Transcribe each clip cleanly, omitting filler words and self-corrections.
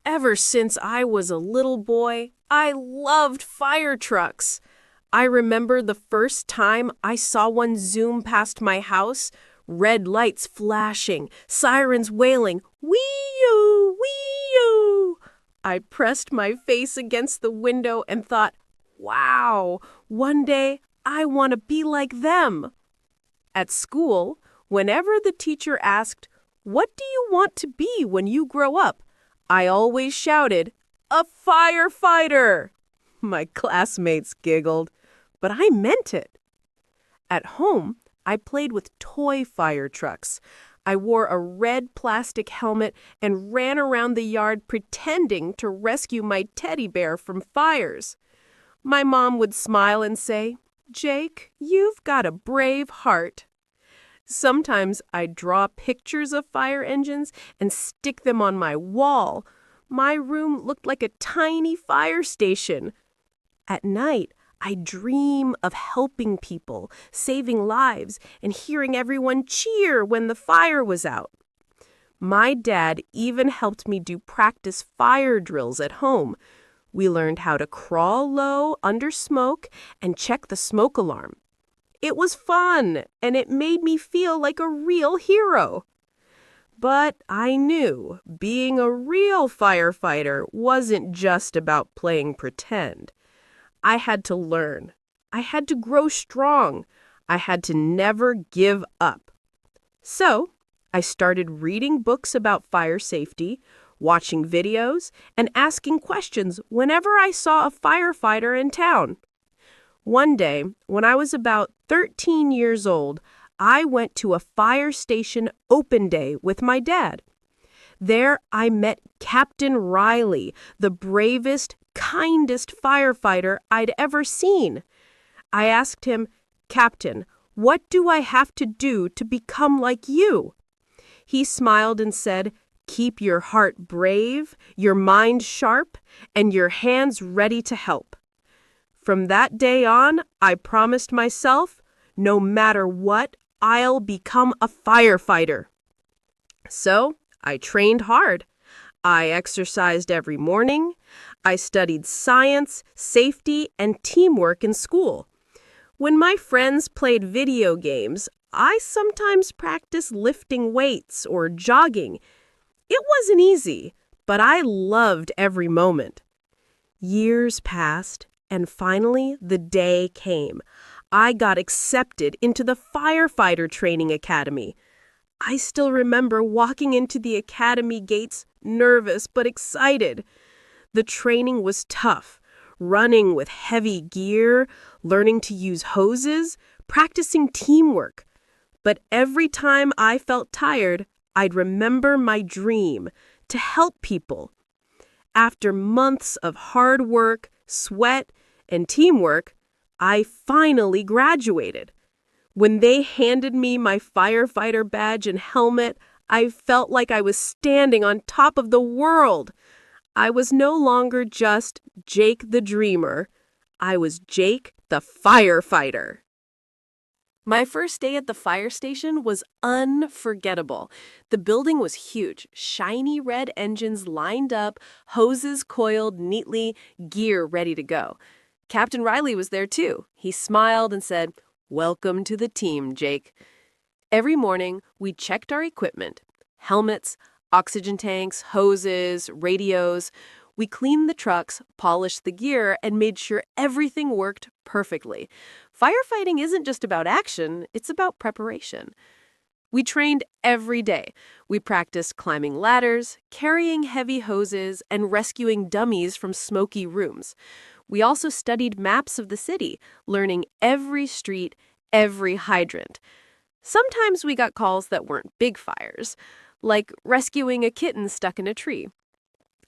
Ever since I was a little boy, I loved fire trucks. I remember the first time I saw one zoom past my house, red lights flashing, sirens wailing, wee-oo, wee-oo. I pressed my face against the window and thought, wow, one day I want to be like them. At school, whenever the teacher asked, "What do you want to be when you grow up?" I always shouted, "A firefighter!" My classmates giggled, but I meant it. At home, I played with toy fire trucks. I wore a red plastic helmet and ran around the yard pretending to rescue my teddy bear from fires. My mom would smile and say, "Jake, you've got a brave heart." Sometimes I'd draw pictures of fire engines and stick them on my wall. My room looked like a tiny fire station. At night, I dream of helping people, saving lives, and hearing everyone cheer when the fire was out. My dad even helped me do practice fire drills at home. We learned how to crawl low under smoke and check the smoke alarm. It was fun, and it made me feel like a real hero. But I knew being a real firefighter wasn't just about playing pretend. I had to learn. I had to grow strong. I had to never give up. So, I started reading books about fire safety, watching videos, and asking questions whenever I saw a firefighter in town. One day, when I was about 13 years old, I went to a fire station open day with my dad. There, I met Captain Riley, the bravest, kindest firefighter I'd ever seen. I asked him, "Captain, what do I have to do to become like you?" He smiled and said, "Keep your heart brave, your mind sharp, and your hands ready to help." From that day on, I promised myself, no matter what, I'll become a firefighter. So, I trained hard. I exercised every morning. I studied science, safety, and teamwork in school. When my friends played video games, I sometimes practiced lifting weights or jogging. It wasn't easy, but I loved every moment. Years passed, and finally the day came. I got accepted into the firefighter training academy. I still remember walking into the academy gates, nervous but excited. The training was tough, running with heavy gear, learning to use hoses, practicing teamwork. But every time I felt tired, I'd remember my dream, to help people. After months of hard work, sweat, and teamwork, I finally graduated. When they handed me my firefighter badge and helmet, I felt like I was standing on top of the world. I was no longer just Jake the Dreamer. I was Jake the Firefighter. My first day at the fire station was unforgettable. The building was huge, shiny red engines lined up, hoses coiled neatly, gear ready to go. Captain Riley was there too. He smiled and said, "Welcome to the team, Jake." Every morning, we checked our equipment, helmets, oxygen tanks, hoses, radios. We cleaned the trucks, polished the gear, and made sure everything worked perfectly. Firefighting isn't just about action, it's about preparation. We trained every day. We practiced climbing ladders, carrying heavy hoses, and rescuing dummies from smoky rooms. We also studied maps of the city, learning every street, every hydrant. Sometimes we got calls that weren't big fires, like rescuing a kitten stuck in a tree.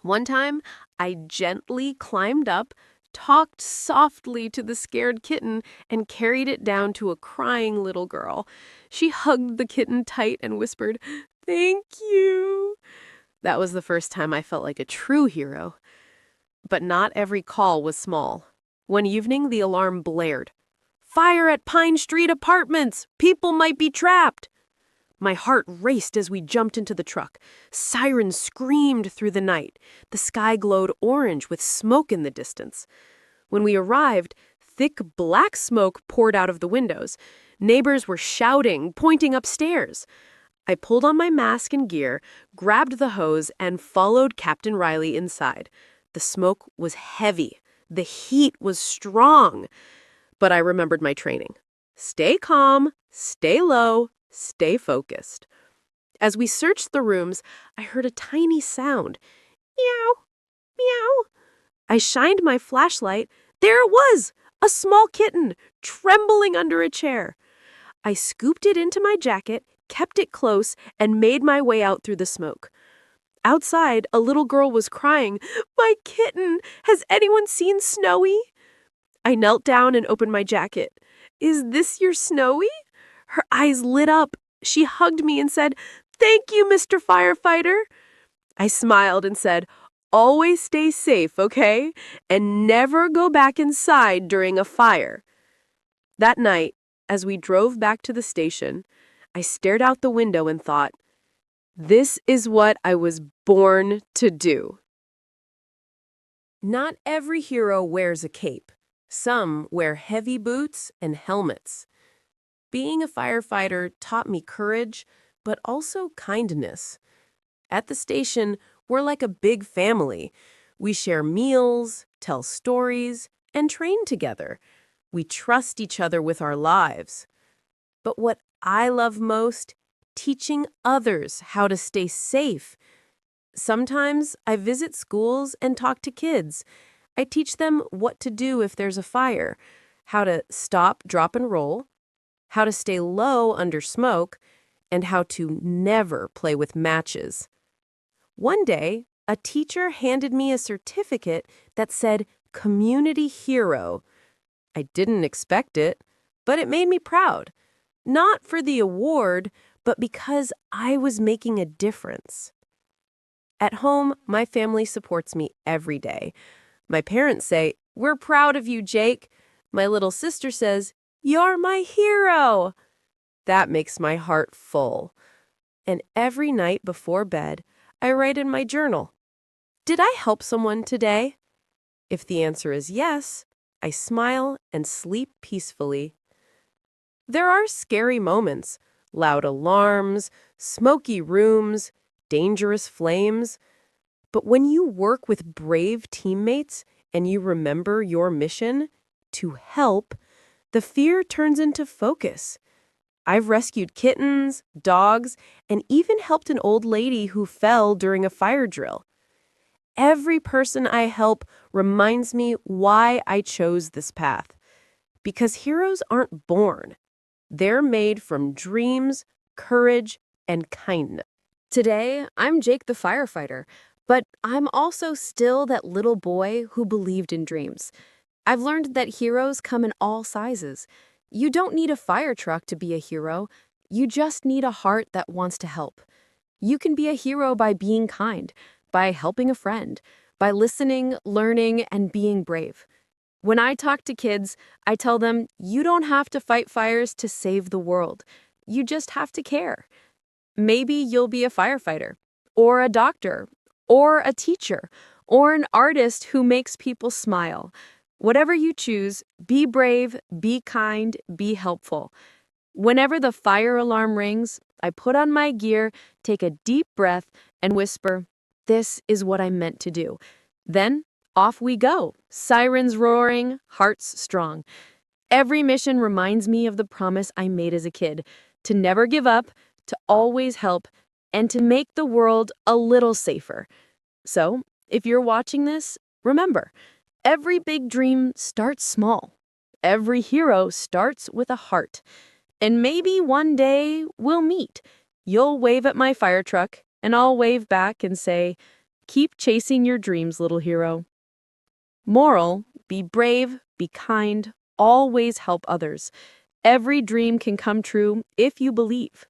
One time, I gently climbed up, talked softly to the scared kitten, and carried it down to a crying little girl. She hugged the kitten tight and whispered, "Thank you." That was the first time I felt like a true hero. But not every call was small. One evening, the alarm blared. "Fire at Pine Street Apartments! People might be trapped!" My heart raced as we jumped into the truck. Sirens screamed through the night. The sky glowed orange with smoke in the distance. When we arrived, thick black smoke poured out of the windows. Neighbors were shouting, pointing upstairs. I pulled on my mask and gear, grabbed the hose, and followed Captain Riley inside. The smoke was heavy. The heat was strong. But I remembered my training. Stay calm, stay low, stay focused. As we searched the rooms, I heard a tiny sound. Meow, meow. I shined my flashlight. There it was, a small kitten, trembling under a chair. I scooped it into my jacket, kept it close, and made my way out through the smoke. Outside, a little girl was crying, "My kitten! Has anyone seen Snowy?" I knelt down and opened my jacket. "Is this your Snowy?" Her eyes lit up. She hugged me and said, "Thank you, Mr. Firefighter." I smiled and said, "Always stay safe, okay? And never go back inside during a fire." That night, as we drove back to the station, I stared out the window and thought, this is what I was born to do. Not every hero wears a cape. Some wear heavy boots and helmets. Being a firefighter taught me courage, but also kindness. At the station, we're like a big family. We share meals, tell stories, and train together. We trust each other with our lives. But what I love most, teaching others how to stay safe. Sometimes I visit schools and talk to kids. I teach them what to do if there's a fire, how to stop, drop, and roll, how to stay low under smoke, and how to never play with matches. One day, a teacher handed me a certificate that said Community Hero. I didn't expect it, but it made me proud. Not for the award, but because I was making a difference. At home, my family supports me every day. My parents say, "We're proud of you, Jake." My little sister says, "You're my hero." That makes my heart full. And every night before bed, I write in my journal, did I help someone today? If the answer is yes, I smile and sleep peacefully. There are scary moments, loud alarms, smoky rooms, dangerous flames. But when you work with brave teammates and you remember your mission, to help, the fear turns into focus. I've rescued kittens, dogs, and even helped an old lady who fell during a fire drill. Every person I help reminds me why I chose this path. Because heroes aren't born. They're made from dreams, courage, and kindness. Today, I'm Jake the firefighter, but I'm also still that little boy who believed in dreams. I've learned that heroes come in all sizes. You don't need a fire truck to be a hero. You just need a heart that wants to help. You can be a hero by being kind, by helping a friend, by listening, learning, and being brave. When I talk to kids, I tell them, you don't have to fight fires to save the world. You just have to care. Maybe you'll be a firefighter, or a doctor, or a teacher, or an artist who makes people smile. Whatever you choose, be brave, be kind, be helpful. Whenever the fire alarm rings, I put on my gear, take a deep breath, and whisper, this is what I'm meant to do. Then, off we go, sirens roaring, hearts strong. Every mission reminds me of the promise I made as a kid, to never give up, to always help, and to make the world a little safer. So, if you're watching this, remember, every big dream starts small. Every hero starts with a heart. And maybe one day we'll meet. You'll wave at my fire truck, and I'll wave back and say, keep chasing your dreams, little hero. Moral, be brave, be kind, always help others. Every dream can come true if you believe.